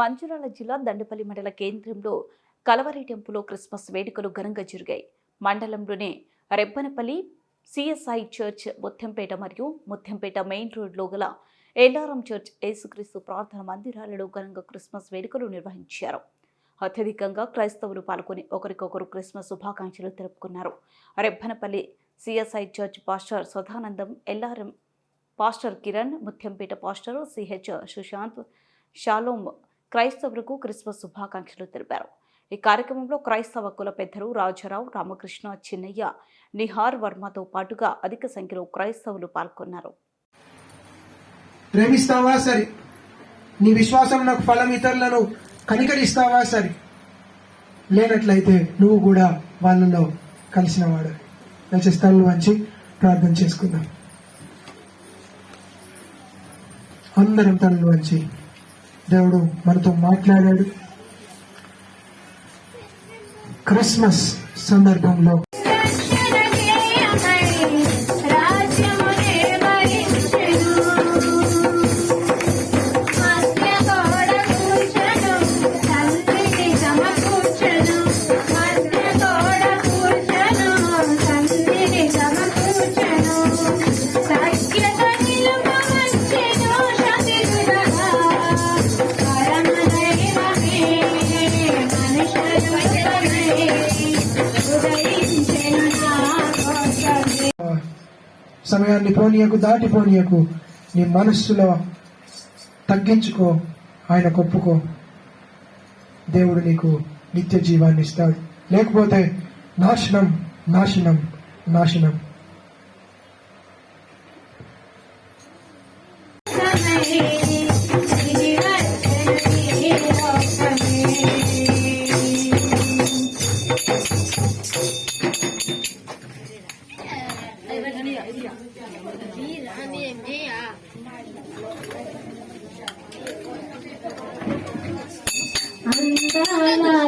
మంచిర్యాల జిల్లా దండపల్లి మండల కేంద్రంలో కలవరి టెంపుల్లో క్రిస్మస్ వేడుకలు ఘనంగా జరిగాయి. మండలంలోని రెబ్బనపల్లి సిఎస్ఐ చర్చ్, ముత్యంపేట మరియు ముత్యంపేట మెయిన్ రోడ్లో గల ఎల్లారం చర్చ్, యేసుక్రీస్తు ప్రార్థన మందిరాలలో ఘనంగా క్రిస్మస్ వేడుకలు నిర్వహించారు. అత్యధికంగా క్రైస్తవులు పాల్గొని ఒకరికొకరు క్రిస్మస్ శుభాకాంక్షలు తెలుపుకున్నారు. Rebbanapalli CSI church pastor Sadanandam, Ellaram pastor Kiran, Mutyampeta pastor CH Sushant, షాలోమ్ క్రైస్తవులకు క్రిస్మస్ శుభాకాంక్షలు తెలిపారు. ఈ కార్యక్రమంలో క్రైస్తవ కుల పెద్దలు రాజారావు, రామకృష్ణ, చిన్నయ్య, నిహార్ వర్మతో పాటుగా అధిక సంఖ్యలో క్రైస్తవులు పాల్గొన్నారు. ప్రేమిస్తావా సరి, నీ విశ్వాసం నాకు ఫలం ఇతరులను కనికరిస్తావా సరి, లేనట్లయితే నువ్వు కూడా వాళ్ళలో కలిసిన వాడు. దయచేసి తలలు వంచి ప్రార్థన చేసుకుందాం. అందరం తలలు వంచి, దేవుడు మనతో మాట్లాడాడు. క్రిస్మస్ సందర్భంలో సమయాన్ని పోనీయకు, దాటిపోనీయకు. నీ మనస్సులో తగ్గించుకో, ఆయన కొప్పుకో. దేవుడు నీకు నిత్య జీవాన్ని ఇస్తాడు. లేకపోతే నాశనం, నాశనం, నాశనం. అందాల